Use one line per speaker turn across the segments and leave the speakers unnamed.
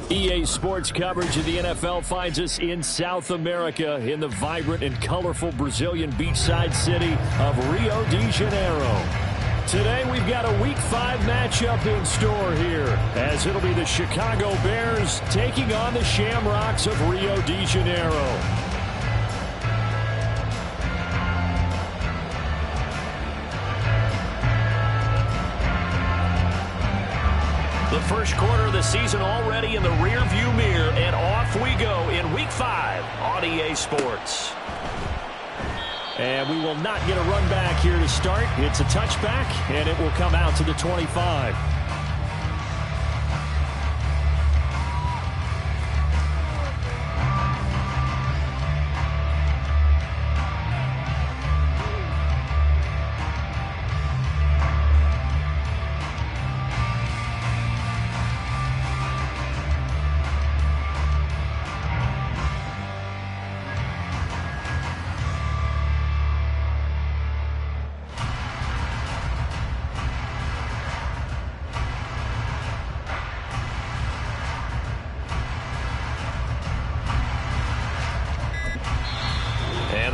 EA Sports coverage of the NFL finds us in South America in the vibrant and colorful Brazilian beachside city of Rio de Janeiro. Today we've got a Week 5 matchup in store here, as it'll be the Chicago Bears taking on the Shamrocks of Rio de Janeiro. The first quarter of the season already in the rearview mirror, and off we go in Week 5 on EA Sports. And we will not get a run back here to start. It's a touchback, and it will come out to the 25.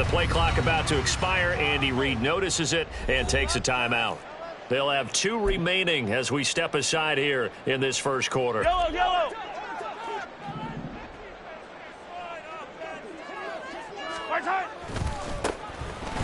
Play clock about to expire. Andy Reid notices it and takes a timeout. They'll have 2 remaining as we step aside here in this first quarter.
Yellow, yellow.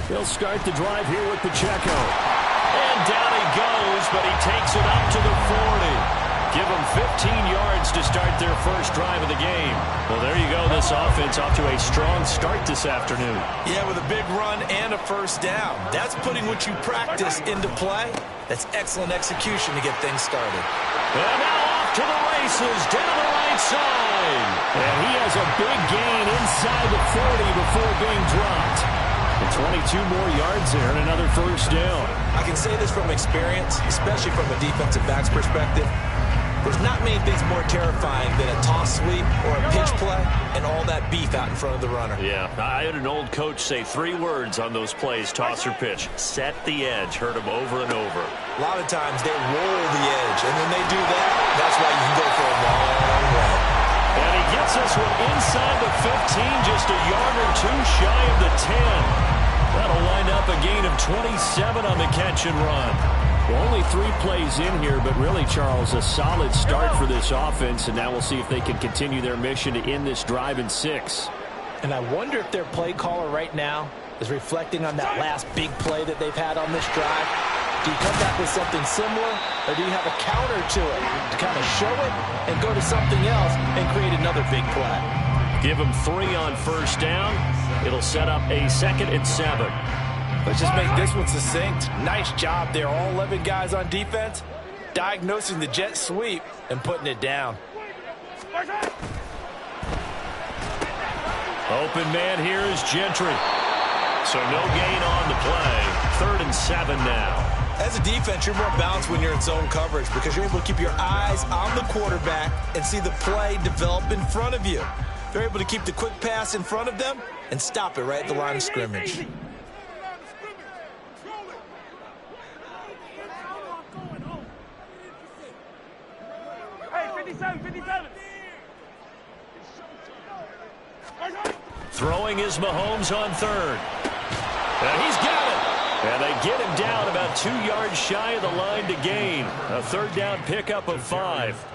He'll start the drive here with Pacheco. And down he goes, but he takes it up to the 40. Give them 15 yards to start their first drive of the game. Well, there you go. This offense off to a strong start this afternoon.
Yeah, with a big run and a first down. That's putting what you practice into play. That's excellent execution to get things started.
And now off to the races, down the right side. And he has a big gain inside the 40 before being dropped. And 22 more yards there and another first down.
I can say this from experience, especially from a defensive back's perspective. There's not many things more terrifying than a toss sweep or a pitch play and all that beef out in front of the runner.
Yeah, I had an old coach say 3 words on those plays, toss or pitch. Set the edge. Heard him over and over.
A lot of times they roll the edge, and when they do that, that's why you can go for a long way.
And he gets this one inside the 15, just a yard or 2 shy of the 10. That'll wind up a gain of 27 on the catch and run. Well, only 3 plays in here, but really, Charles, a solid start for this offense, and now we'll see if they can continue their mission to end this drive in 6.
And I wonder if their play caller right now is reflecting on that last big play that they've had on this drive. Do you come back with something similar, or do you have a counter to it to kind of show it and go to something else and create another big play?
Give them 3 on first down. It'll set up a 2nd and 7.
Let's just make this one succinct. Nice job there, all 11 guys on defense, diagnosing the jet sweep and putting it down.
Open man here is Gentry. So no gain on the play. 3rd and 7 now.
As a defense, you're more balanced when you're in zone coverage because you're able to keep your eyes on the quarterback and see the play develop in front of you. They're able to keep the quick pass in front of them and stop it right at the line of scrimmage.
Throwing is Mahomes on 3rd. And he's got it. And they get him down about 2 yards shy of the line to gain. A 3rd down pickup of 5.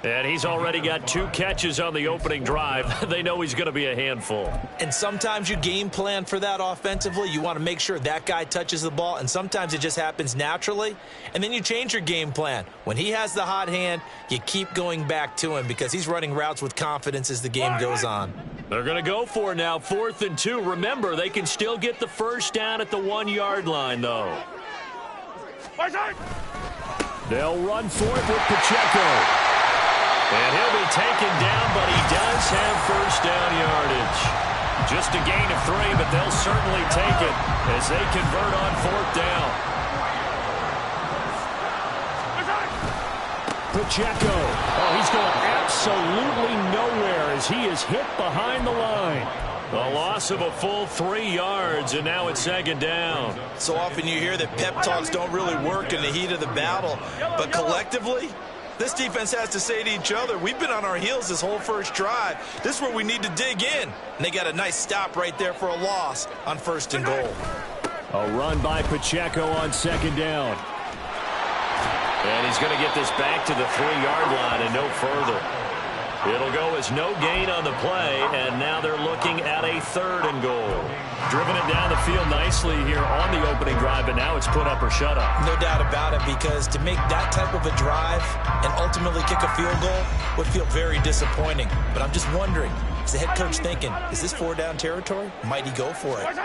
And he's already got 2 catches on the opening drive. They know he's going to be a handful.
And sometimes you game plan for that offensively. You want to make sure that guy touches the ball, and sometimes it just happens naturally. And then you change your game plan. When he has the hot hand, you keep going back to him because he's running routes with confidence as the game goes on.
They're going to go for it now, 4th and 2. Remember, they can still get the first down at the 1-yard line, though. They'll run for it with Pacheco. And he'll be taken down, but he does have first down yardage. Just a gain of 3, but they'll certainly take it as they convert on 4th down. Pacheco. Oh, he's going absolutely nowhere as he is hit behind the line. A loss of a full 3 yards, and now it's 2nd down.
So often you hear that pep talks don't really work in the heat of the battle, but collectively, this defense has to say to each other, we've been on our heels this whole first drive. This is where we need to dig in. And they got a nice stop right there for a loss on 1st and goal.
A run by Pacheco on 2nd down. And he's going to get this back to the 3-yard line and no further. It'll go as no gain on the play, and now they're looking at a 3rd and goal. Driven it down the field nicely here on the opening drive, but now it's put up or shut up.
No doubt about it, because to make that type of a drive and ultimately kick a field goal would feel very disappointing. But I'm just wondering, is the head coach thinking, is this 4-down territory? Might he go for it?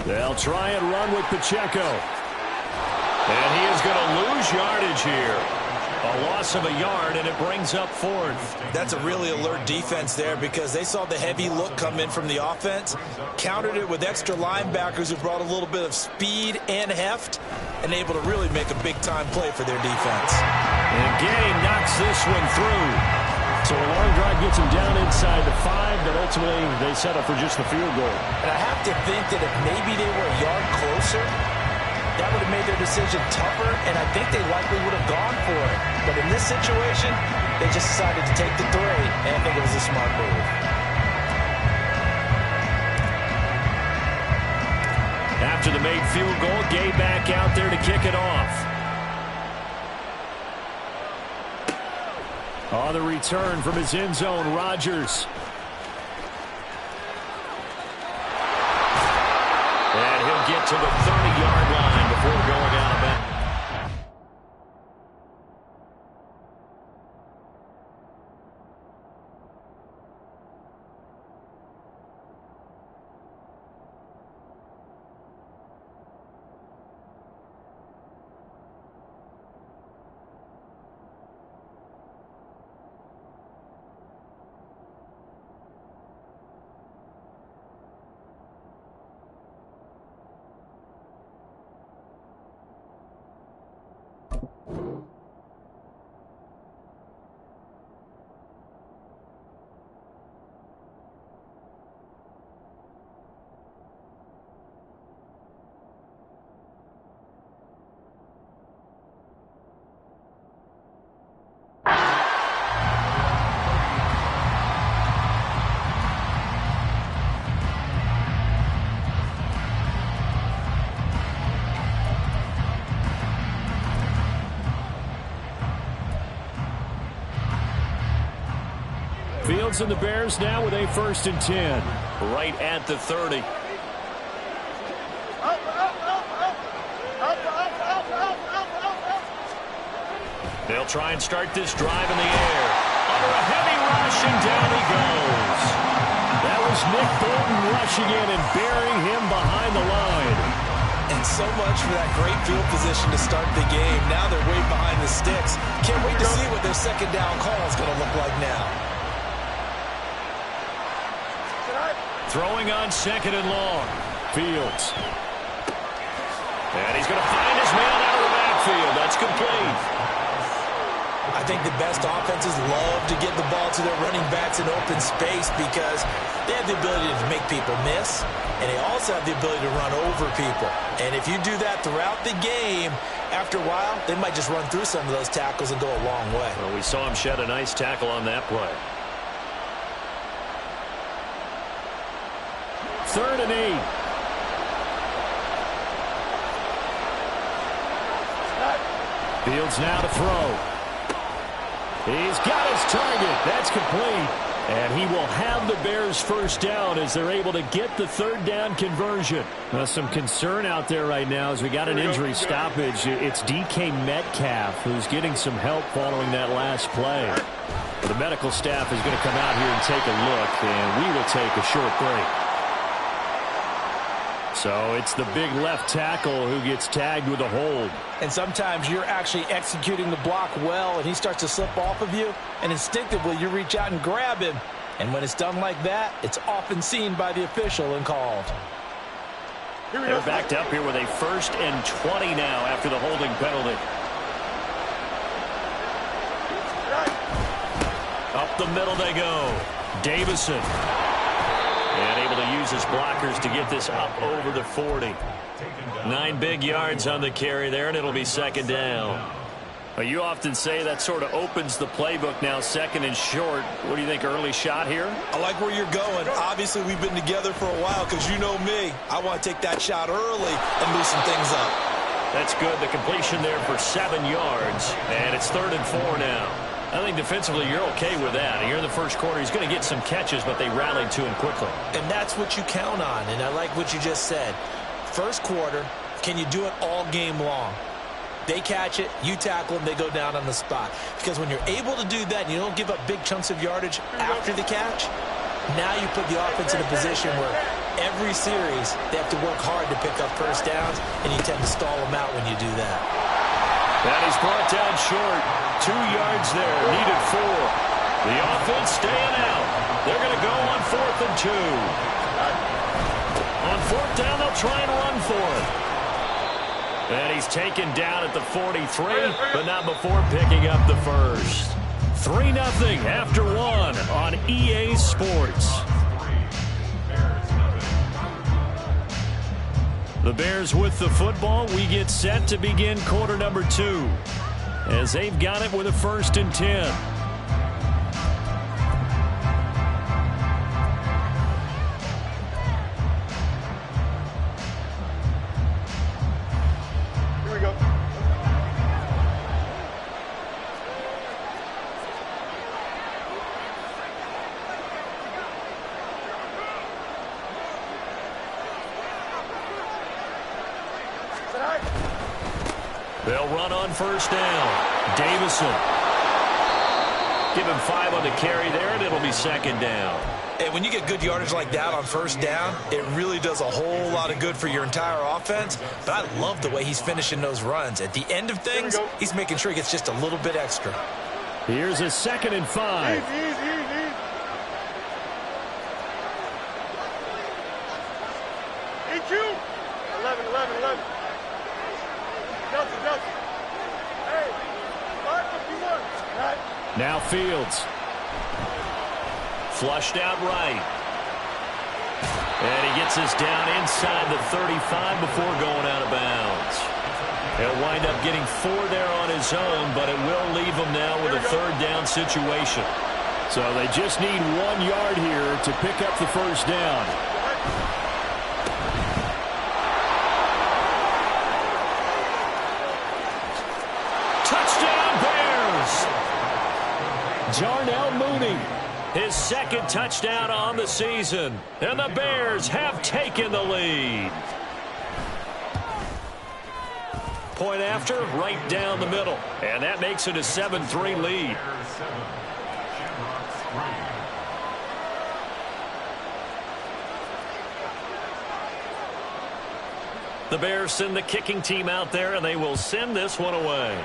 They'll try and run with Pacheco. And he is going to lose yardage here. A loss of a yard, and it brings up 4th.
That's a really alert defense there because they saw the heavy look come in from the offense, countered it with extra linebackers who brought a little bit of speed and heft, and able to really make a big-time play for their defense.
And Gay knocks this one through. So a long drive gets him down inside the 5, but ultimately they settle for just the field goal.
And I have to think that if maybe they were a yard closer, that would have made their decision tougher, and I think they likely would have gone for it. But in this situation, they just decided to take the 3, and I think it was a smart move.
After the made field goal, Gay back out there to kick it off. On the return from his end zone, Rodgers. And he'll get to the 30-yard line before going out of bounds. Fields and the Bears now with a 1st and 10. Right at the 30. They'll try and start this drive in the air. Under a heavy rush, and down he goes. That was Nick Bolton rushing in and burying him behind the line.
And so much for that great field position to start the game. Now they're way behind the sticks. Can't wait to see what their 2nd down call is going to look like now.
Throwing on 2nd and long. Fields. And he's going to find his man out of the backfield. That's complete.
I think the best offenses love to get the ball to their running backs in open space because they have the ability to make people miss, and they also have the ability to run over people. And if you do that throughout the game, after a while, they might just run through some of those tackles and go a long way.
Well, we saw him shed a nice tackle on that play. 3rd and 8. Fields now to throw. He's got his target. That's complete. And he will have the Bears first down as they're able to get the third down conversion. Some concern out there right now as we got an injury stoppage. It's DK Metcalf who's getting some help following that last play. The medical staff is going to come out here and take a look, and we will take a short break. So it's the big left tackle who gets tagged with a hold.
And sometimes you're actually executing the block well, and he starts to slip off of you, and instinctively you reach out and grab him. And when it's done like that, it's often seen by the official and called.
They're backed up here with a 1st and 20 now after the holding penalty. Up the middle they go. Davison. And able to use his blockers to get this up over the 40. 9 big yards on the carry there, and it'll be 2nd down. Well, you often say that sort of opens the playbook now, 2nd and short. What do you think, early shot here?
I like where you're going. Obviously, we've been together for a while because you know me. I want to take that shot early and loosen things up.
That's good. The completion there for 7 yards, and it's 3rd and 4 now. I think defensively you're okay with that. Here in the first quarter, he's going to get some catches, but they rallied to him quickly.
And that's what you count on, and I like what you just said. First quarter, can you do it all game long? They catch it, you tackle them, they go down on the spot. Because when you're able to do that and you don't give up big chunks of yardage after the catch, now you put the offense in a position where every series they have to work hard to pick up first downs, and you tend to stall them out when you do that.
That is brought down short. 2 yards there, needed 4. The offense staying out. They're going to go on 4th and 2. On 4th down, they'll try and run for it. And he's taken down at the 43, but not before picking up the first. 3-0 after 1 on EA Sports. The Bears with the football. We get set to begin quarter number 2 as they've got it with a 1st and 10.
Here we go.
They'll run on 1st down. Davison. Give him 5 on the carry there, and it'll be 2nd down.
And when you get good yardage like that on 1st down, it really does a whole lot of good for your entire offense. But I love the way he's finishing those runs. At the end of things, he's making sure he gets just a little bit extra.
Here's a 2nd and 5.
Easy. EQ. 11. Nelson. Hey, 551. Right.
Now Fields. Flushed out right. And he gets us down inside the 35 before going out of bounds. He'll wind up getting 4 there on his own, but it will leave him now with a 3rd down situation. So they just need 1 yard here to pick up the 1st down. Touchdown Bears! Darnell Mooney, his 2nd touchdown on the season. And the Bears have taken the lead. Point after, right down the middle. And that makes it a 7-3 lead. The Bears send the kicking team out there, and they will send this one away.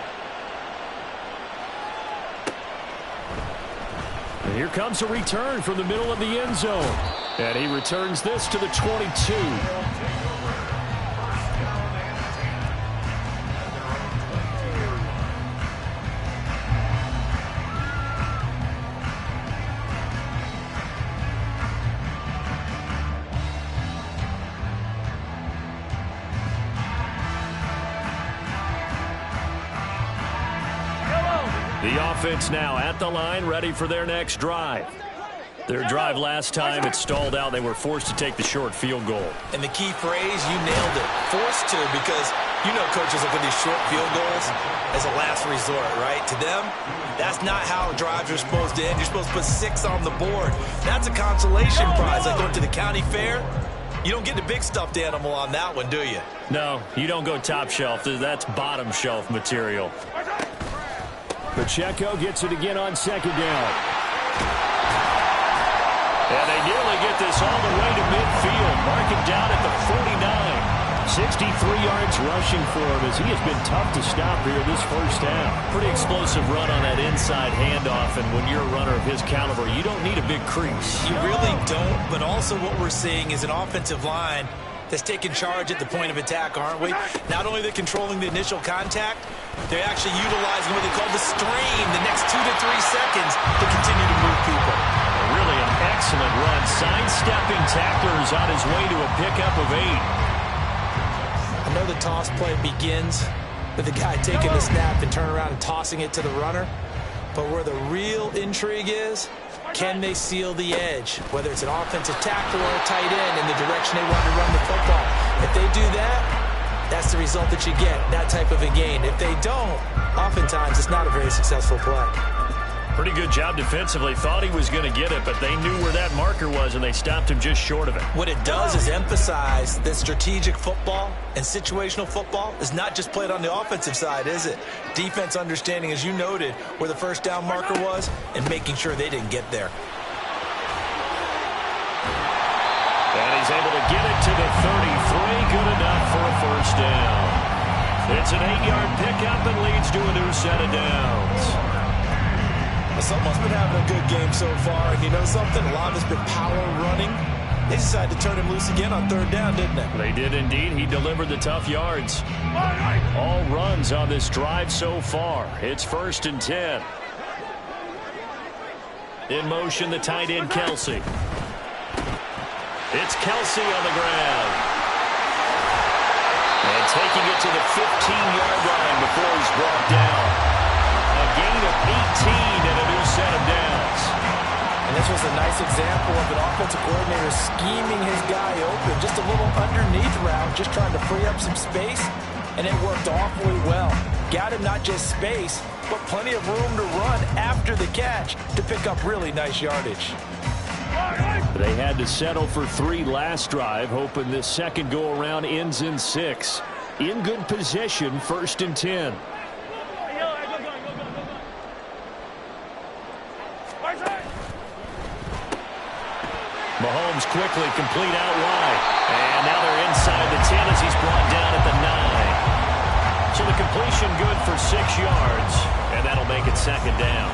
And here comes a return from the middle of the end zone. And he returns this to the 22. The offense now at the line, ready for their next drive. Their drive last time, it stalled out. They were forced to take the short field goal.
And the key phrase, you nailed it. Forced to, because you know coaches look at these short field goals as a last resort, right? To them, that's not how drives are supposed to end. You're supposed to put 6 on the board. That's a consolation prize. Like going to the county fair, you don't get the big stuffed animal on that one, do you?
No, you don't go top shelf. That's bottom shelf material. Pacheco gets it again on second down. And they nearly get this all the way to midfield. Mark him down at the 49. 63 yards rushing for him as he has been tough to stop here this first half. Pretty explosive run on that inside handoff, and when you're a runner of his caliber, you don't need a big crease.
You really don't, but also what we're seeing is an offensive line that's taking charge at the point of attack, aren't we? Not only are they controlling the initial contact, they're actually utilizing what they call the stream the next 2 to 3 seconds to continue to move people.
Really an excellent run. Sidestepping tacklers on his way to a pickup of 8.
I know the toss play begins with the guy taking the snap and turn around and tossing it to the runner. But where the real intrigue is, can they seal the edge? Whether it's an offensive tackle or a tight end in the direction they want to run the football. If they do that, that's the result that you get, that type of a gain. If they don't, oftentimes it's not a very successful play.
Pretty good job defensively. Thought he was going to get it, but they knew where that marker was, and they stopped him just short of it.
What it does is emphasize that strategic football and situational football is not just played on the offensive side, is it? Defense understanding, as you noted, where the first down marker was and making sure they didn't get there.
And he's able to get it to the 33. Good enough for a first down. It's an 8-yard pickup and leads to a new set of downs.
Someone's been having a good game so far, and you know something? A lot of it's been power running. They decided to turn him loose again on third down, didn't they?
They did indeed. He delivered the tough yards. All runs on this drive so far. It's 1st and 10. In motion, the tight end, Kelsey. It's Kelsey on the ground. And taking it to the 15-yard line before he's brought down. A gain of 18 and a new set of downs.
And this was a nice example of an offensive coordinator scheming his guy open. Just a little underneath route, just trying to free up some space, and it worked awfully well. Got him not just space, but plenty of room to run after the catch to pick up really nice yardage.
They had to settle for 3 last drive, hoping this second go-around ends in 6. In good position, 1st and 10. Mahomes quickly complete out wide. And now they're inside the 10 as he's brought down at the 9. So the completion good for 6 yards, and that'll make it 2nd down.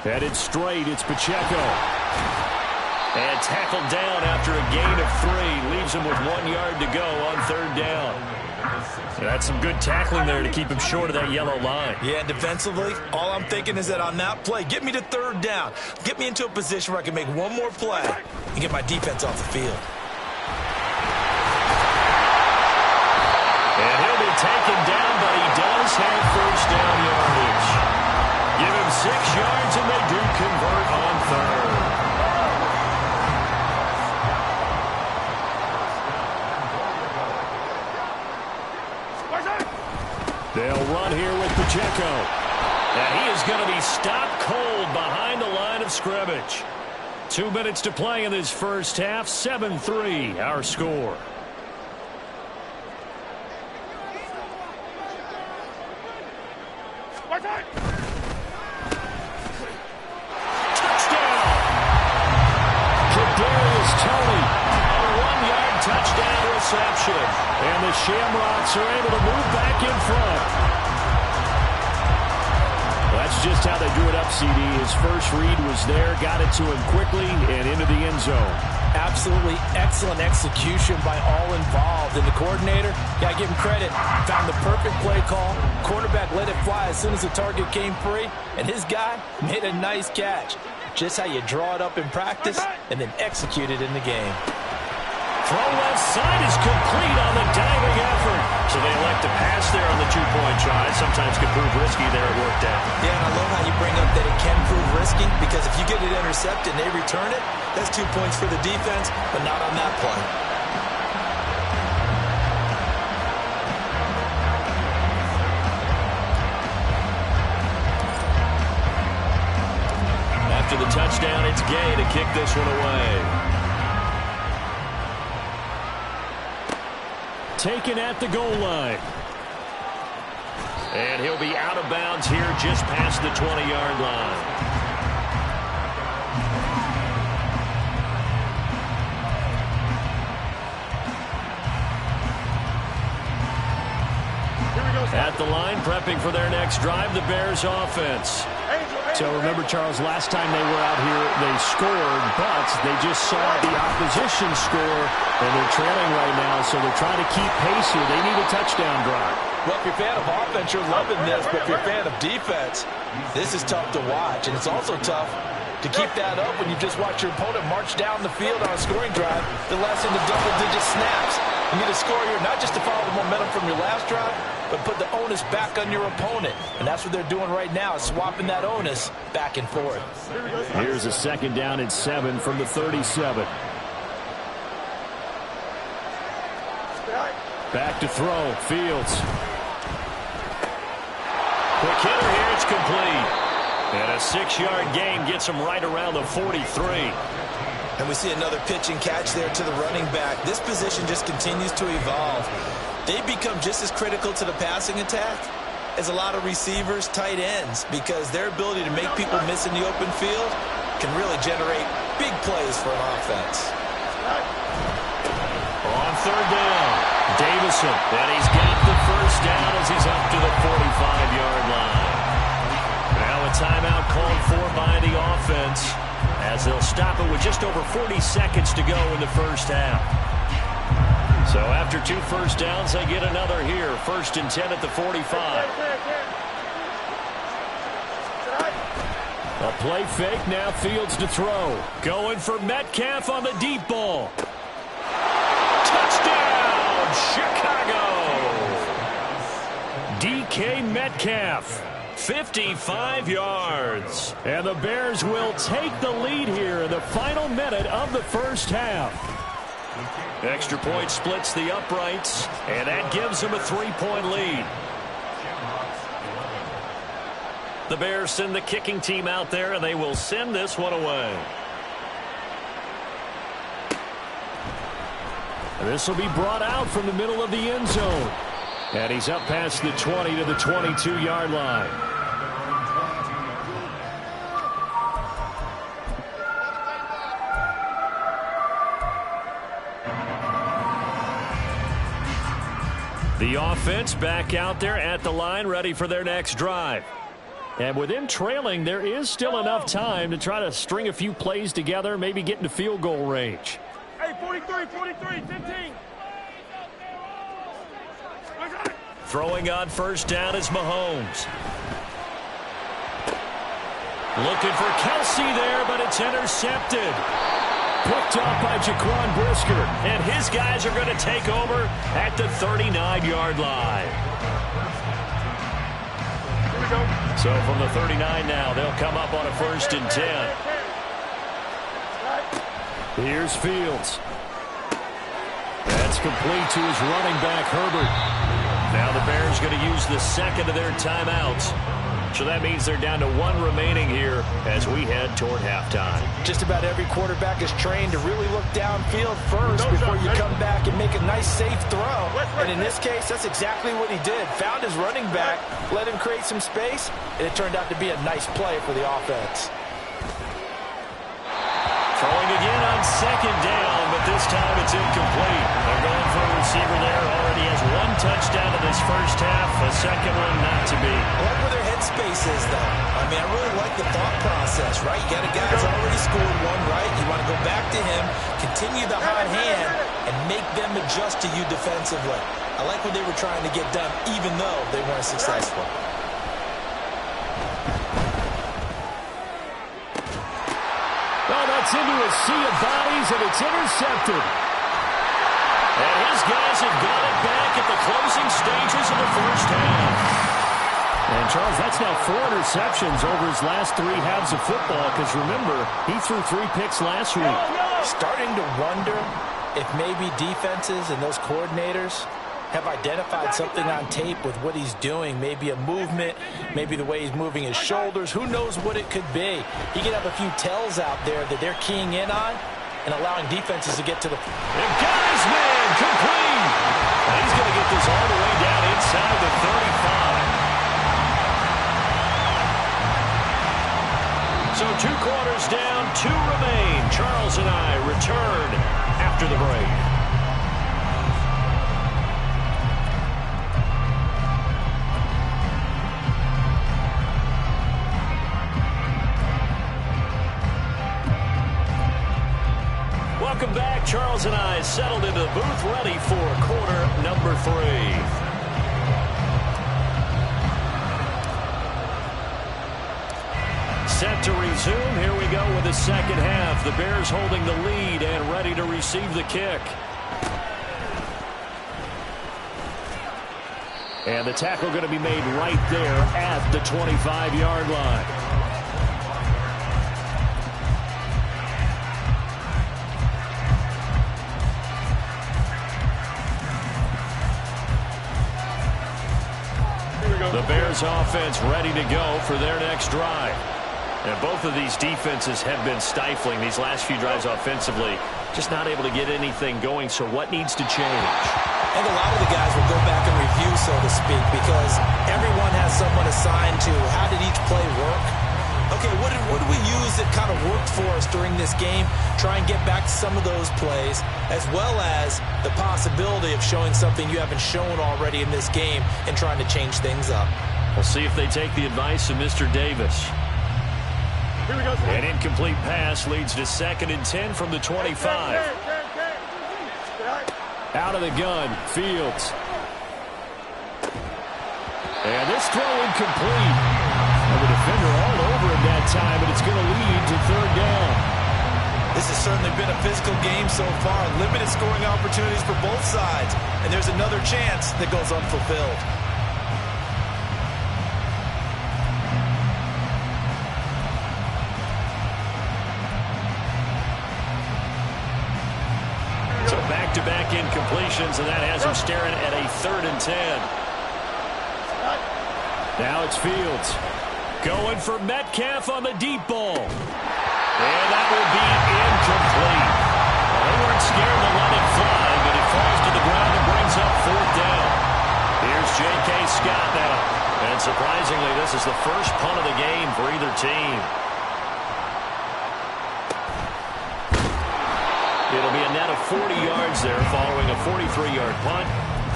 Headed straight, it's Pacheco. And tackled down after a gain of 3. Leaves him with 1 yard to go on 3rd down. That's some good tackling there to keep him short of that yellow line.
Yeah, defensively, all I'm thinking is that on that play, get me to 3rd down. Get me into a position where I can make one more play and get my defense off the field.
And he'll be taken down, but he does have 1st down yardage. Give him 6 yards, and they do convert on 3rd. They'll run here with Pacheco. And he is going to be stopped cold behind the line of scrimmage. 2 minutes to play in this first half. 7-3, our score. Touchdown! Kadarius Toney, a 1-yard touchdown reception. And the Shamrocks are able to move back in front. That's just how they drew it up, CD. His first read was there, got it to him quickly, and into the end zone.
Absolutely excellent execution by all involved. And the coordinator, got to give him credit, found the perfect play call. Quarterback let it fly as soon as the target came free, and his guy made a nice catch. just how you draw it up in practice and then execute it in the game.
Throw left side is complete on the diving effort. So they elect to pass there on the two-point try. Sometimes can prove risky there. It worked out.
Yeah, and I love how you bring up that it can prove risky, because if you get it intercepted and they return it, that's 2 points for the defense, but not on that play.
After the touchdown, it's Gay to kick this one away. Taken at the goal line. And he'll be out of bounds here just past the 20-yard line. At the line, prepping for their next drive, the Bears offense. So remember, Charles, last time they were out here, they scored, but they just saw the opposition score, and they're trailing right now, so they're trying to keep pace here. They need a touchdown drive.
Well, if you're a fan of offense, you're loving this, but if you're a fan of defense, this is tough to watch, and it's also tough to keep that up when you just watch your opponent march down the field on a scoring drive, the less into double-digit snaps. You need to score here not just to follow the momentum from your last drive, but put the onus back on your opponent. And that's what they're doing right now, swapping that onus back and forth.
Here's a 2nd down and 7 from the 37. Back to throw, Fields. Quick hitter here, it's complete. And a 6-yard gain gets him right around the 43.
And we see another pitch and catch there to the running back. This position just continues to evolve. They become just as critical to the passing attack as a lot of receivers, tight ends, because their ability to make people miss in the open field can really generate big plays for an offense.
On 3rd down, Davison, and he's got the 1st down as he's up to the 45-yard line. Now a timeout called for by the offense, as they'll stop it with just over 40 seconds to go in the first half. So after 2 first downs, they get another here. 1st and 10 at the 45. A play fake, now Fields to throw. Going for Metcalf on the deep ball. Touchdown, Chicago! DK Metcalf. 55 yards. And the Bears will take the lead here in the final minute of the first half. Extra point splits the uprights, and that gives them a 3-point lead. The Bears send the kicking team out there, and they will send this one away. This will be brought out from the middle of the end zone. And he's up past the 20 to the 22-yard line. The offense back out there at the line, ready for their next drive. And with them trailing, there is still enough time to try to string a few plays together, maybe get into field goal range.
Hey, 43, 15.
Throwing on 1st down is Mahomes. Looking for Kelsey there, but it's intercepted. Picked up by Jaquan Brisker, and his guys are going to take over at the 39-yard line.
Here we go.
So from the 39 now, they'll come up on a 1st and 10. Here's Fields. That's complete to his running back, Herbert. Now the Bears going to use the 2nd of their timeouts. So that means they're down to 1 remaining here as we head toward halftime.
Just about every quarterback is trained to really look downfield first before you come back and make a nice, safe throw. And in this case, that's exactly what he did. Found his running back, let him create some space, and it turned out to be a nice play for the offense.
Throwing again on 2nd down, but this time it's incomplete. They're going for a receiver there. Already has 1 touchdown in this first half. A 2nd one not to be.
I like where their headspace is, though. I mean, I really like the thought process, right? You got a guy who's already scored 1, right? You want to go back to him, continue the hot hand, and make them adjust to you defensively. I like what they were trying to get done, even though they weren't successful.
Gets into a sea of bodies, and it's intercepted. And his guys have got it back at the closing stages of the first half. And, Charles, that's now 4 interceptions over his last 3 halves of football, because, remember, he threw 3 picks last week.
Starting to wonder if maybe defenses and those coordinators have identified something on tape with what he's doing. Maybe a movement, maybe the way he's moving his shoulders. Who knows what it could be? He could have a few tells out there that they're keying in on and allowing defenses to get to the...
And got his man complete. And he's going to get this all the way down inside the 35. So 2 quarters down, 2 remain. Charles and I return after the break. Welcome back. Charles and I settled into the booth, ready for quarter number 3. Set to resume. Here we go with the second half. The Bears holding the lead and ready to receive the kick. And the tackle going to be made right there at the 25-yard line. The Bears offense ready to go for their next drive. And both of these defenses have been stifling these last few drives offensively. Just not able to get anything going, so what needs to change?
I think a lot of the guys will go back and review, so to speak, because everyone has someone assigned to how did each play work. Okay, what did we use that kind of worked for us during this game? Try and get back to some of those plays, as well as the possibility of showing something you haven't shown already in this game and trying to change things up.
We'll see if they take the advice of Mr. Davis. An incomplete pass leads to 2nd and 10 from the 25. Out of the gun, Fields. And this throw incomplete. And the defender all over him that time, but it's going to lead to 3rd down.
This has certainly been a physical game so far. Limited scoring opportunities for both sides. And there's another chance that goes unfulfilled.
Back-to-back incompletions, and that has him staring at a 3rd and 10. Now it's Fields. Going for Metcalf on the deep ball. And that will be incomplete. Well, they weren't scared to let it fly, but it falls to the ground and brings up 4th down. Here's J.K. Scott now. And surprisingly, this is the first punt of the game for either team. It'll be a net of 40 yards there following a 43-yard punt,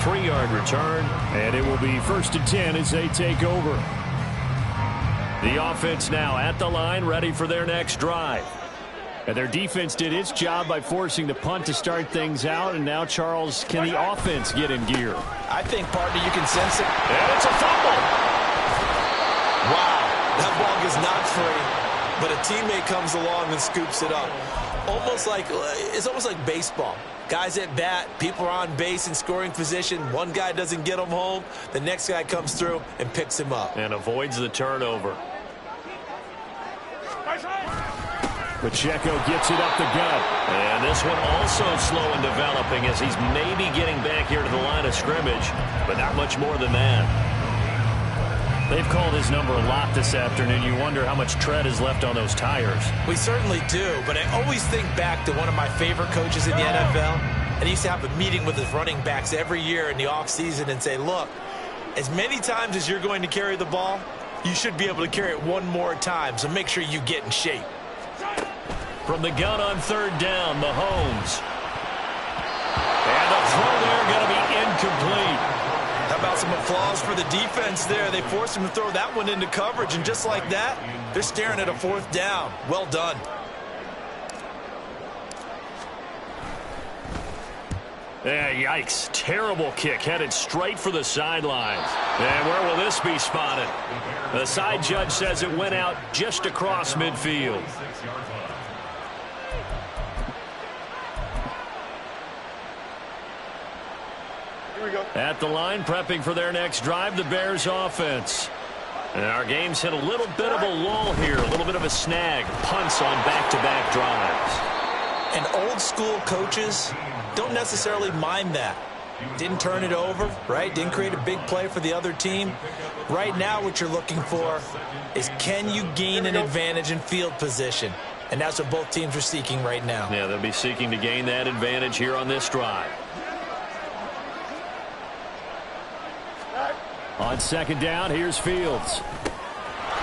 3-yard return, and it will be 1st and 10 as they take over. The offense now at the line, ready for their next drive. And their defense did its job by forcing the punt to start things out, and now, Charles, can the offense get in gear?
I think, partner, you can sense it.
And it's a fumble.
Wow, that ball is not free, but a teammate comes along and scoops it up. It's almost like baseball. Guys at bat, people are on base in scoring position. One guy doesn't get him home. The next guy comes through and picks him up.
And avoids the turnover. Pacheco gets it up the gut. And this one also slow in developing as he's maybe getting back here to the line of scrimmage, but not much more than that. They've called his number a lot this afternoon. You wonder how much tread is left on those tires.
We certainly do, but I always think back to one of my favorite coaches in the NFL. And he used to have a meeting with his running backs every year in the offseason and say, look, as many times as you're going to carry the ball, you should be able to carry it one more time, so make sure you get in shape.
From the gun on 3rd down, Mahomes. And the throw there going to be incomplete.
How about some applause for the defense there? They forced him to throw that one into coverage, and just like that, they're staring at a 4th down. Well done.
Yeah, yikes. Terrible kick headed straight for the sidelines. And where will this be spotted? The side judge says it went out just across midfield. At the line, prepping for their next drive, the Bears offense. And our game's hit a little bit of a lull here, a little bit of a snag. Punts on back-to-back drives.
And old-school coaches don't necessarily mind that. Didn't turn it over, right? Didn't create a big play for the other team. Right now what you're looking for is, can you gain an advantage in field position? And that's what both teams are seeking right now.
Yeah, they'll be seeking to gain that advantage here on this drive. On second down, here's Fields.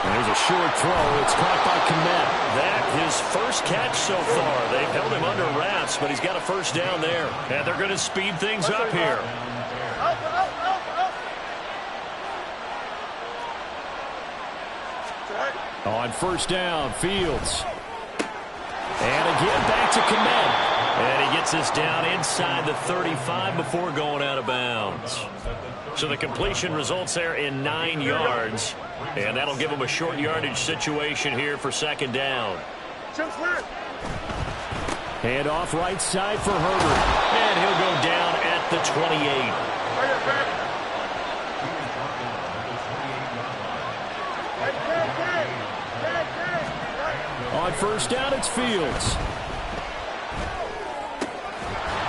And there's a short throw. It's caught by Kmet. That his first catch so far. They've held him under wraps, but he's got a first down there. And they're going to speed things up here. On first down, Fields. And again, back to Kmet. And he gets this down inside the 35 before going out of bounds. So the completion results there in 9 yards. And that'll give him a short yardage situation here for second down. Hand off right side for Herbert. And he'll go down at the 28. On first down, it's Fields.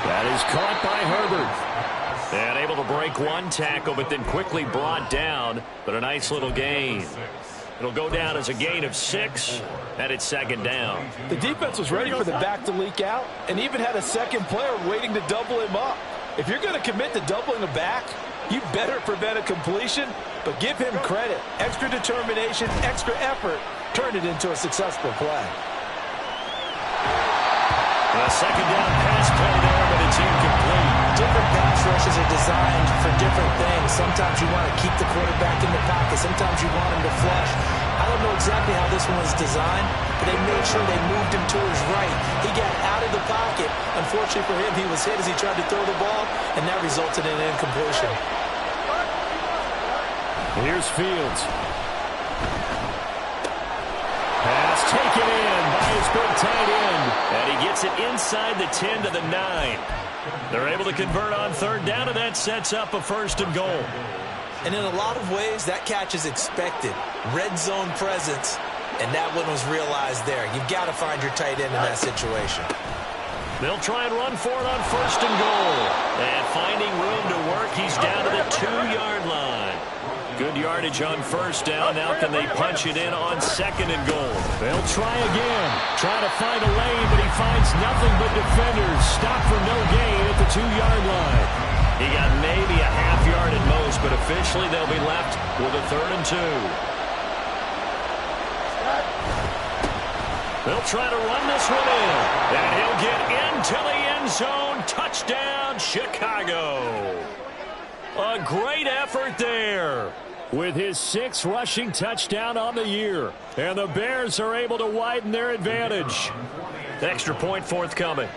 That is caught by Herbert. And able to break one tackle, but then quickly brought down. But a nice little gain. It'll go down as a gain of 6, and it's second down.
The defense was ready for the back to leak out, and even had a second player waiting to double him up. If you're going to commit to doubling a back, you better prevent a completion, but give him credit. Extra determination, extra effort, turned it into a successful play.
A second down pass play there, but it's incomplete.
Different pass rushes are designed for different things. Sometimes you want to keep the quarterback in the pocket. Sometimes you want him to flush. I don't know exactly how this one was designed, but they made sure they moved him to his right. He got out of the pocket. Unfortunately for him, he was hit as he tried to throw the ball, and that resulted in an incompletion.
Here's Fields. Pass taken in by his big tight end. And he gets it inside the 10 to the 9. They're able to convert on third down, and that sets up a first and goal.
And in a lot of ways, that catch is expected. Red zone presence, and that one was realized there. You've got to find your tight end in that situation.
They'll try and run for it on first and goal. And finding room to work, he's down to the 2-yard line. Good yardage on first down. Now can they punch it in on second and goal? They'll try again. Trying to find a lane, but he finds nothing but defenders. Stop for no gain at the 2-yard line. He got maybe a half yard at most, but officially they'll be left with a 3rd and 2. They'll try to run this one in. And he'll get into the end zone. Touchdown, Chicago. A great effort there, with his 6th rushing touchdown on the year. And the Bears are able to widen their advantage. Extra point forthcoming.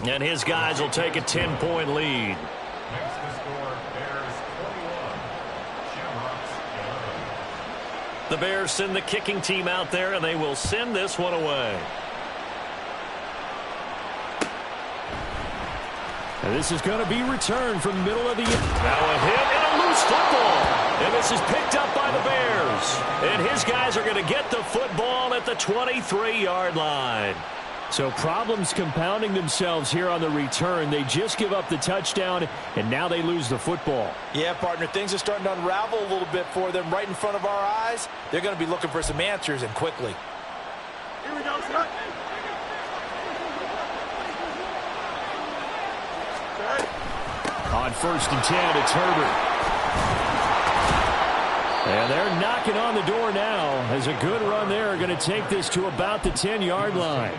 And his guys will take a 10-point lead. The Bears send the kicking team out there, and they will send this one away. And this is going to be returned from the middle of the... Now a hit and a loose football. And this is picked up by the Bears. And his guys are going to get the football at the 23-yard line. So problems compounding themselves here on the return. They just give up the touchdown, and now they lose the football.
Yeah, partner, things are starting to unravel a little bit for them right in front of our eyes. They're going to be looking for some answers, and quickly.
Here we go, sir.
On first and 10, it's Herbert. And they're knocking on the door now, as a good run there are going to take this to about the 10-yard line.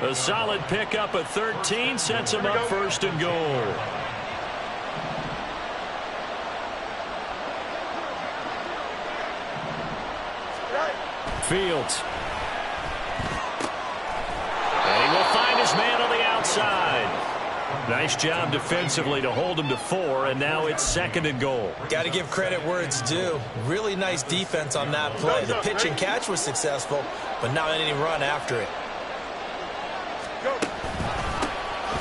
A solid pickup at 13 sets him up first and goal. Fields. And he will find his man on the outside. Nice job defensively to hold him to 4, and now it's second and goal.
Got to give credit where it's due. Really nice defense on that play. The pitch and catch was successful, but not any run after it.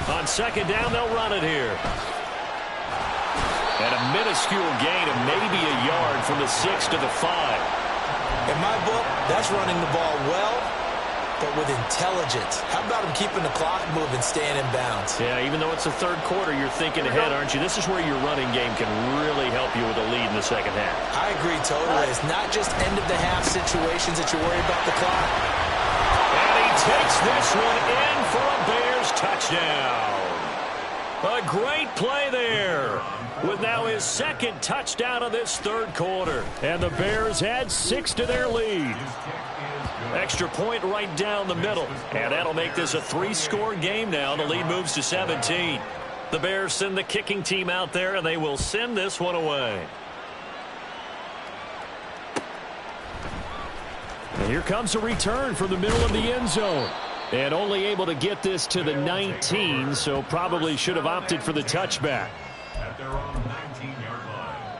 On second down, they'll run it here. And a minuscule gain of maybe a yard from the 6 to the 5.
In my book, that's running the ball well, but with intelligence. How about him keeping the clock moving, staying in bounds?
Yeah, even though it's the third quarter, you're thinking ahead, aren't you? This is where your running game can really help you with a lead in the second half.
I agree totally. It's not just end-of-the-half situations that you're worried about the clock.
And he takes this one in for a Bears touchdown. A great play there, with now his second touchdown of this third quarter. And the Bears add 6 to their lead. Extra point right down the middle. And that'll make this a 3-score game now. The lead moves to 17. The Bears send the kicking team out there, and they will send this one away. And here comes a return from the middle of the end zone. And only able to get this to the 19, so probably should have opted for the touchback.
At their own 19-yard line.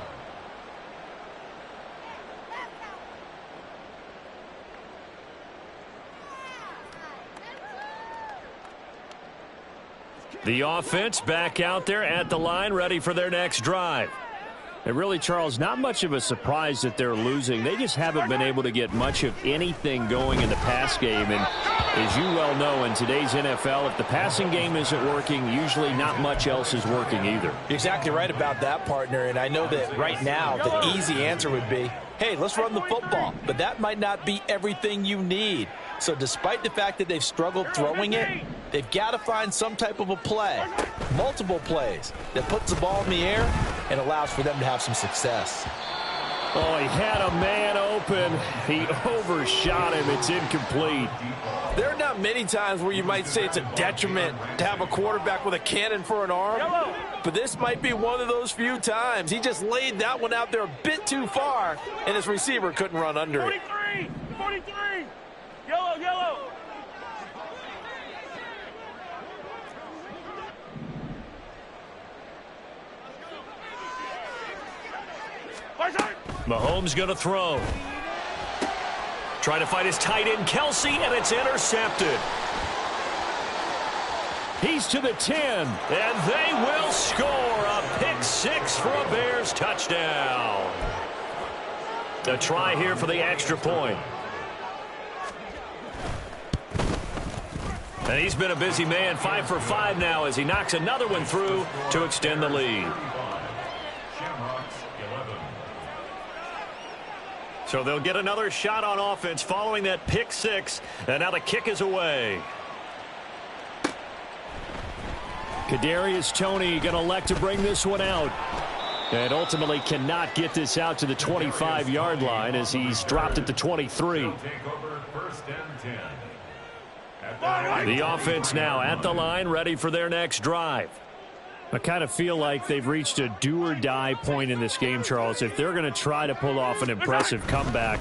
The offense back out there at the line, ready for their next drive. And really, Charles, not much of a surprise that they're losing. They just haven't been able to get much of anything going in the pass game. And as you well know, in today's NFL, if the passing game isn't working, usually not much else is working either.
You're exactly right about that, partner. And I know that right now the easy answer would be, hey, let's run the football. But that might not be everything you need. So despite the fact that they've struggled throwing it, they've got to find some type of a play, multiple plays, that puts the ball in the air and allows for them to have some success.
Oh, he had a man open. He overshot him. It's incomplete.
There are not many times where you might say it's a detriment to have a quarterback with a cannon for an arm, but this might be one of those few times. He just laid that one out there a bit too far, and his receiver couldn't run under it.
43! Yellow!
Mahomes going to throw. Trying to find his tight end, Kelsey, and it's intercepted. He's to the 10, and they will score a pick-6 for a Bears touchdown. A try here for the extra point. And he's been a busy man, 5 for 5 now as he knocks another one through to extend the lead. So they'll get another shot on offense following that pick-6, and now the kick is away. Kadarius Toney going to elect to bring this one out. And ultimately cannot get this out to the 25-yard line as he's dropped at the 23. The offense now at the line, ready for their next drive. I kind of feel like they've reached a do-or-die point in this game, Charles. If they're going to try to pull off an impressive comeback,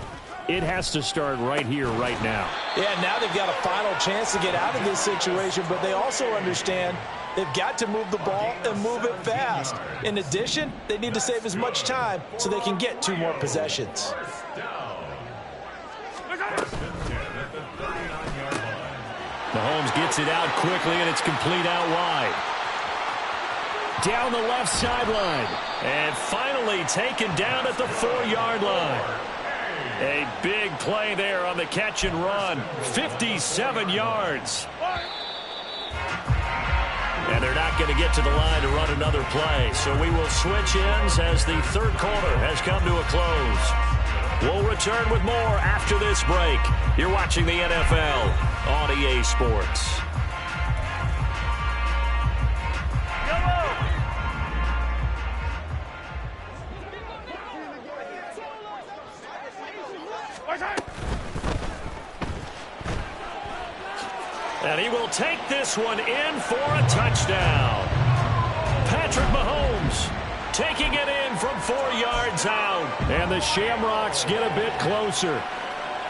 it has to start right here, right now.
Yeah, now they've got a final chance to get out of this situation, but they also understand they've got to move the ball and move it fast. In addition, they need to save as much time so they can get 2 more possessions.
Mahomes gets it out quickly, and it's complete out wide. Down the left sideline. And finally taken down at the 4-yard line. A big play there on the catch and run. 57 yards. And they're not going to get to the line to run another play. So we will switch ends as the third quarter has come to a close. We'll return with more after this break. You're watching the NFL on EA Sports. And he will take this one in for a touchdown. Patrick Mahomes taking it in from 4 yards out. And the Shamrocks get a bit closer.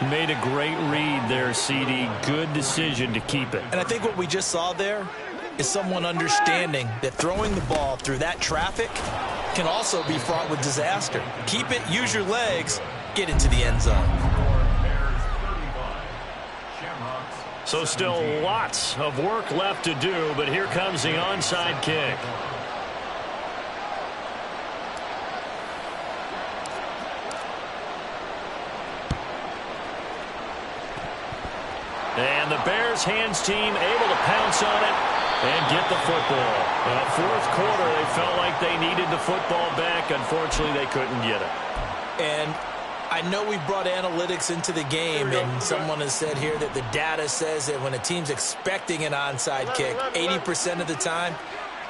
Made a great read there, CD. Good decision to keep it.
And I think what we just saw there is someone understanding that throwing the ball through that traffic can also be fraught with disaster. Keep it, use your legs, get into the end zone.
So still lots of work left to do, but here comes the onside kick. And the Bears hands team able to pounce on it and get the football. Fourth quarter, they felt like they needed the football back. Unfortunately, they couldn't get it.
And I know we brought analytics into the game, and someone has said here that the data says that when a team's expecting an onside kick, 80% of the time,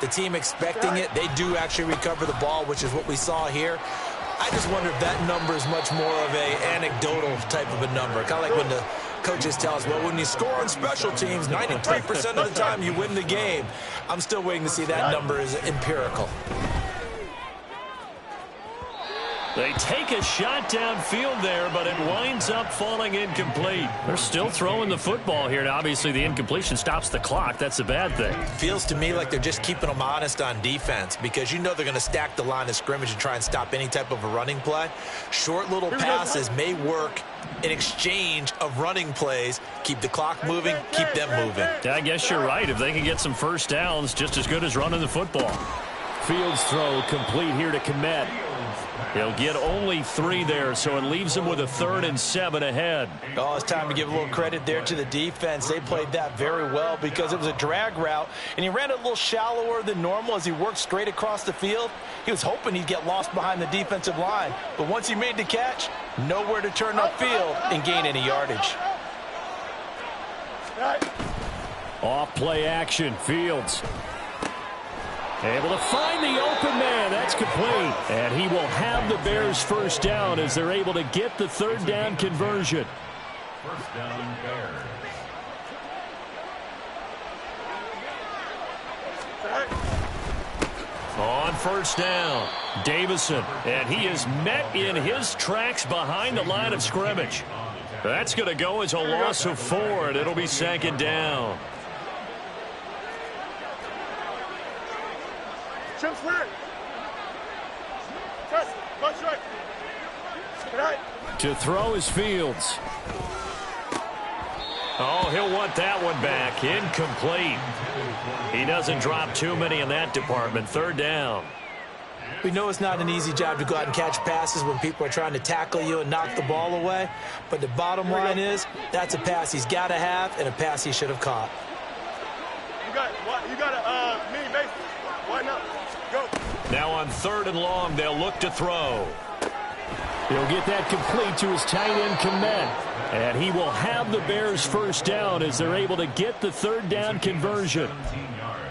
the team expecting it, they do actually recover the ball, which is what we saw here. I just wonder if that number is much more of a anecdotal type of a number. Kind of like when the coaches tell us, well, when you score on special teams, 93% of the time you win the game. I'm still waiting to see that number is empirical.
They take a shot downfield there, but it winds up falling incomplete. They're still throwing the football here, and obviously the incompletion stops the clock. That's a bad thing.
Feels to me like they're just keeping them honest on defense, because you know they're going to stack the line of scrimmage and try and stop any type of a running play. Short little passes may work in exchange of running plays. Keep the clock moving, keep them moving.
I guess you're right. If they can get some first downs, just as good as running the football. Fields throw complete here to Kmet. He'll get only 3 there, so it leaves him with a 3rd and 7 ahead.
Oh, it's time to give a little credit there to the defense. They played that very well because it was a drag route, and he ran it a little shallower than normal as he worked straight across the field. He was hoping he'd get lost behind the defensive line, but once he made the catch, nowhere to turn upfield and gain any yardage.
Off play action, Fields. Able to find the open man. That's complete. And he will have the Bears first down as they're able to get the 3rd down conversion.
First down, Bears.
On first down, Davison. And he is met in his tracks behind the line of scrimmage. That's going to go as a loss of 4, and it'll be 2nd down. To throw is Fields. Oh, he'll want that one back. Incomplete. He doesn't drop too many in that department. 3rd down.
We know it's not an easy job to go out and catch passes when people are trying to tackle you and knock the ball away. But the bottom line is that's a pass he's got to have and a pass he should have caught.
You got a mini base. Why not? Go.
Now on 3rd and long, they'll look to throw. He'll get that complete to his tight end, Kmet. And he will have the Bears first down as they're able to get the 3rd down conversion.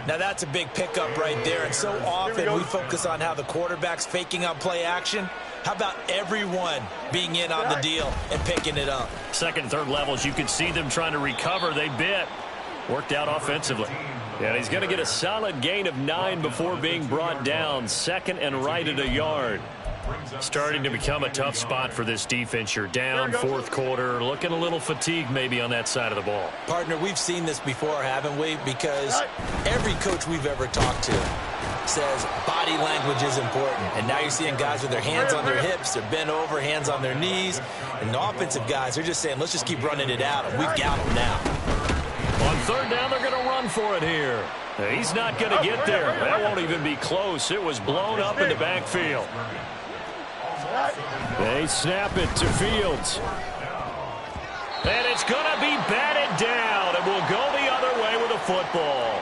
Now that's a big pickup right there. And so often we focus on how the quarterback's faking on play action. How about everyone being in on the deal and picking it up?
2nd and 3rd levels, you can see them trying to recover. They bit. Worked out offensively. And he's going to get a solid gain of 9 before being brought down. 2nd and right at a yard. Starting to become a tough spot for this defense. You're down 4th quarter. Looking a little fatigued maybe on that side of the ball.
Partner, we've seen this before, haven't we? Because every coach we've ever talked to says body language is important. And now you're seeing guys with their hands on their hips, they're bent over, hands on their knees. And the offensive guys, they're just saying, let's just keep running it at them. We've got them now.
On 3rd down, they're going to run for it here. He's not going to get there. That won't even be close. It was blown up in the backfield. They snap it to Fields. And it's going to be batted down. And we'll go the other way with a football.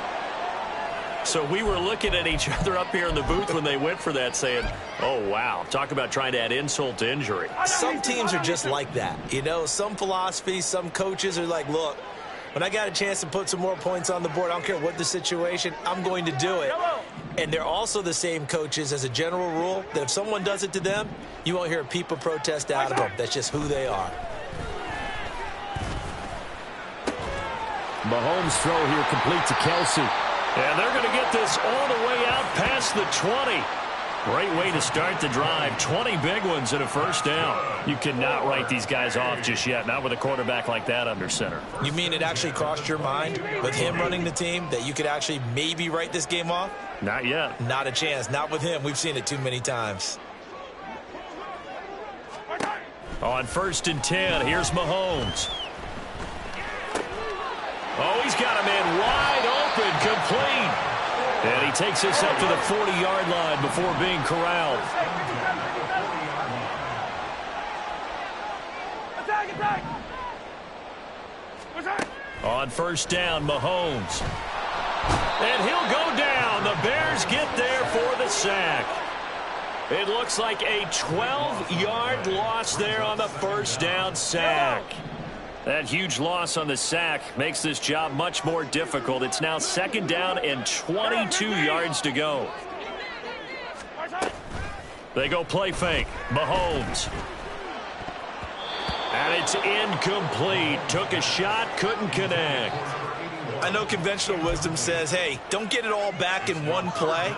So we were looking at each other up here in the booth when they went for that saying, oh, wow. Talk about trying to add insult to injury.
Some teams are just like that. You know, some philosophies, some coaches are like, look, when I got a chance to put some more points on the board, I don't care what the situation, I'm going to do it. And they're also the same coaches as a general rule that if someone does it to them, you won't hear a peep of protest out of them. That's just who they are.
Mahomes' throw here complete to Kelsey. And they're going to get this all the way out past the 20. Great way to start the drive. 20 big ones and a first down. You cannot write these guys off just yet, not with a quarterback like that under center.
You mean it actually crossed your mind with him running the team that you could actually maybe write this game off?
Not yet.
Not a chance. Not with him. We've seen it too many times.
On 1st and 10, here's Mahomes. he's got a man wide open, complete. And he takes this up to the 40-yard line before being corralled. On first down, Mahomes. And he'll go down. The Bears get there for the sack. It looks like a 12-yard loss there on the first down sack. That huge loss on the sack makes this job much more difficult. It's now second down and 22 yards to go. They go play fake. Mahomes. And it's incomplete. Took a shot, couldn't connect.
I know conventional wisdom says, hey, don't get it all back in one play.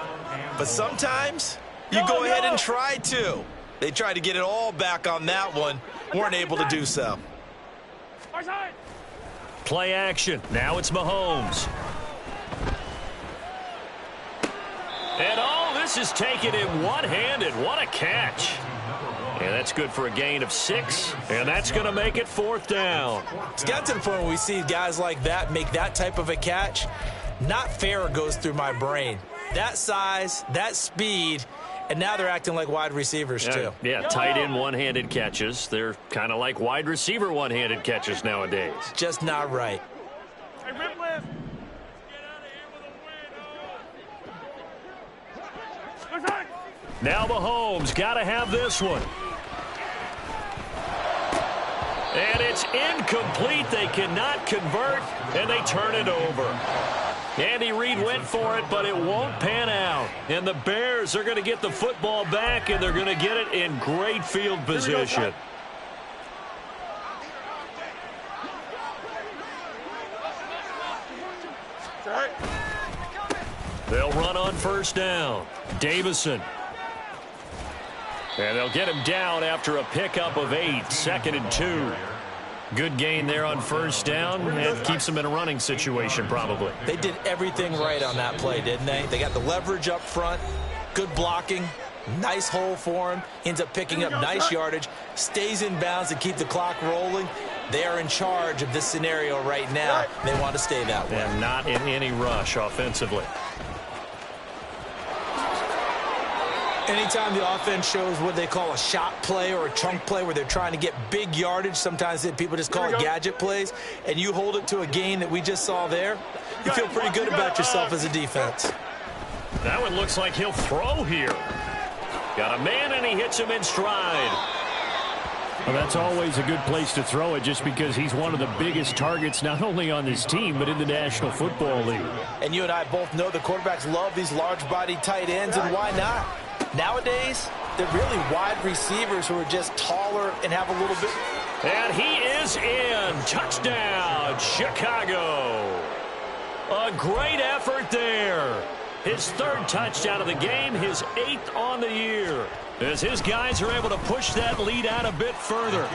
But sometimes you go ahead and try to. They tried to get it all back on that one. Weren't able to do so.
Play action. Now it's Mahomes. And all this is taken in one-handed. What a catch. And that's good for a gain of 6. And that's going to make it fourth down.
It's got to the point where we see guys like that make that type of a catch. Not fair goes through my brain. That size, that speed, and now they're acting like wide receivers too.
Yeah, tight end one-handed catches. They're kind of like wide receiver one-handed catches nowadays.
Just not right.
Hey, Rip Lift.
Now Mahomes got to have this one. And it's incomplete. They cannot convert, and they turn it over. Andy Reid went for it, but it won't pan out. And the Bears are going to get the football back, and they're going to get it in great field position. They'll run on first down. Davison. And they'll get him down after a pickup of 8, 2nd and 2. Good gain there on first down, and keeps them in a running situation probably.
They did everything right on that play, didn't they? They got the leverage up front, good blocking, nice hole for him, ends up picking up nice yardage, stays in bounds to keep the clock rolling. They are in charge of this scenario right now. They want to stay that way.
And not in any rush offensively.
Anytime the offense shows what they call a shot play or a chunk play where they're trying to get big yardage, sometimes people just call it gadget plays, and you hold it to a gain that we just saw there, you feel pretty good about yourself as a defense.
That one looks like he'll throw here. Got a man, and he hits him in stride.
Well, that's always a good place to throw it just because he's one of the biggest targets not only on this team but in the National Football League.
And you and I both know the quarterbacks love these large-bodied tight ends, and why not? Nowadays, they're really wide receivers who are just taller and have a little bit.
And he is in. Touchdown, Chicago. A great effort there. His 3rd touchdown of the game, his 8th on the year. As his guys are able to push that lead out a bit further.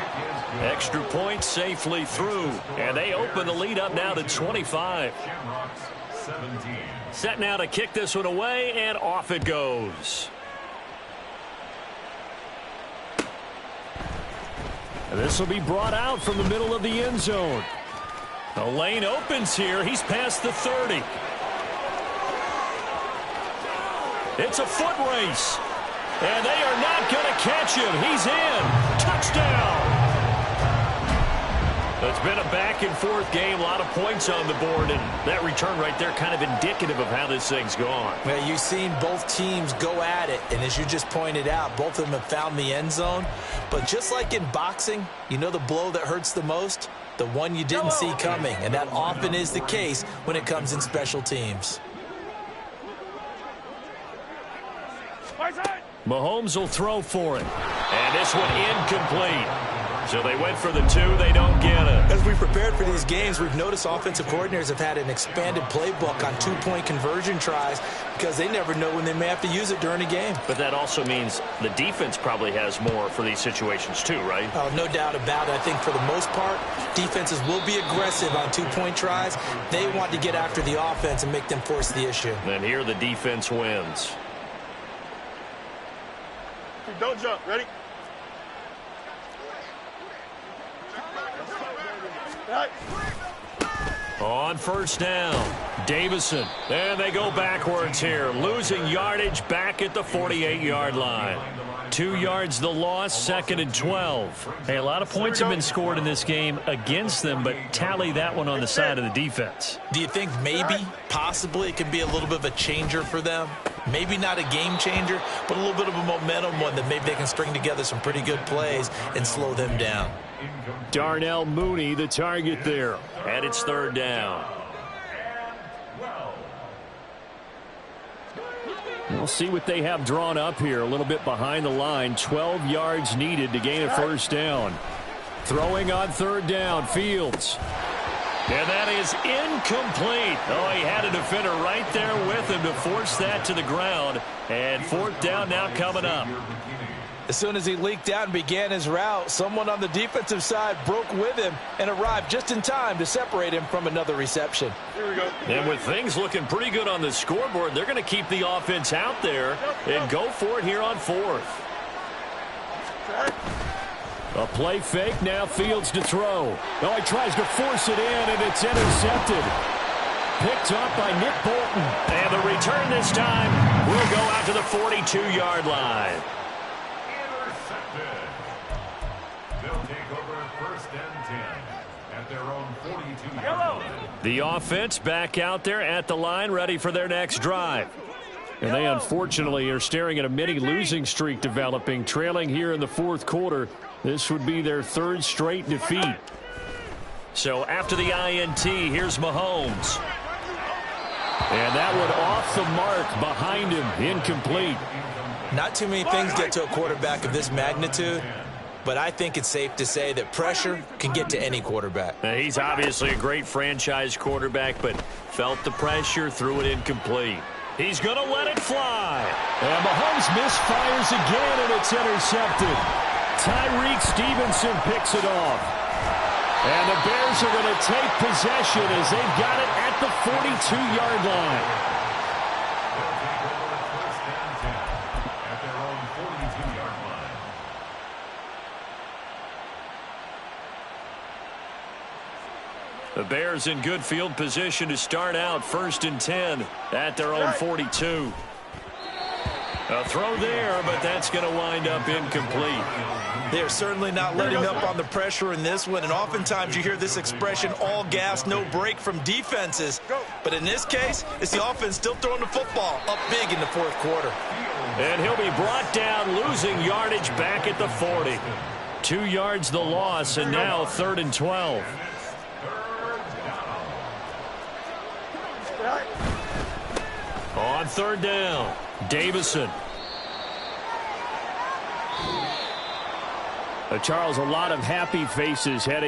Extra point safely through. And they open the lead up now to 25. Set now to kick this one away, and off it goes. And this will be brought out from the middle of the end zone. The lane opens here. He's past the 30. It's a foot race. And they are not going to catch him. He's in. Touchdown. It's been a back-and-forth game. A lot of points on the board. And that return right there kind of indicative of how this thing's gone.
Well, you've seen both teams go at it. And as you just pointed out, both of them have found the end zone. But just like in boxing, you know the blow that hurts the most? The one you didn't see coming. And that often is the case when it comes in special teams.
Mahomes will throw for it. And this one incomplete. So they went for the 2. They don't get it.
As we prepared for these games, we've noticed offensive coordinators have had an expanded playbook on 2-point conversion tries because they never know when they may have to use it during a game.
But that also means the defense probably has more for these situations too, right?
Oh, no doubt about it. I think for the most part, defenses will be aggressive on 2-point tries. They want to get after the offense and make them force the issue.
And here the defense wins.
Don't jump. Ready?
On first down, Davison. And they go backwards here, losing yardage back at the 48-yard line. 2 yards the loss, 2nd and 12.
Hey, a lot of points have been scored in this game against them, but tally that one on the side of the defense.
Do you think maybe, possibly, it can be a little bit of a changer for them? Maybe not a game changer, but a little bit of a momentum one that maybe they can string together some pretty good plays and slow them down.
Darnell Mooney, the target there. And it's 3rd down. We'll see what they have drawn up here. A little bit behind the line. 12 yards needed to gain a 1st down. Throwing on 3rd down, Fields. And that is incomplete. Oh, he had a defender right there with him to force that to the ground. And 4th down now coming up.
As soon as he leaked out and began his route, someone on the defensive side broke with him and arrived just in time to separate him from another reception.
Here we go.
And with things looking pretty good on the scoreboard, they're going to keep the offense out there and go for it here on 4th. A play fake, now Fields to throw. Oh, he tries to force it in, and it's intercepted. Picked up by Nick Bolton. And the return this time will go out to the 42-yard line. The offense back out there at the line, ready for their next drive. And they unfortunately are staring at a mini losing streak developing, trailing here in the 4th quarter. This would be their 3rd straight defeat. So after the INT, here's Mahomes. And that one off the mark behind him, incomplete.
Not too many things get to a quarterback of this magnitude, but I think it's safe to say that pressure can get to any quarterback.
Now, he's obviously a great franchise quarterback, but felt the pressure, threw it incomplete. He's going to let it fly. And Mahomes misfires again, and it's intercepted. Tyreek Stevenson picks it off. And the Bears are going to take possession as they've got it at the 42-yard line. The Bears in good field position to start out 1st and 10 at their own 42. A throw there, but that's going to wind up incomplete.
They're certainly not letting up on the pressure in this one, and oftentimes you hear this expression, all gas, no break from defenses. But in this case, it's the offense still throwing the football up big in the 4th quarter.
And he'll be brought down, losing yardage back at the 40. 2 yards the loss, and now 3rd and 12. On 3rd down, Davison. Charles, a lot of happy faces heading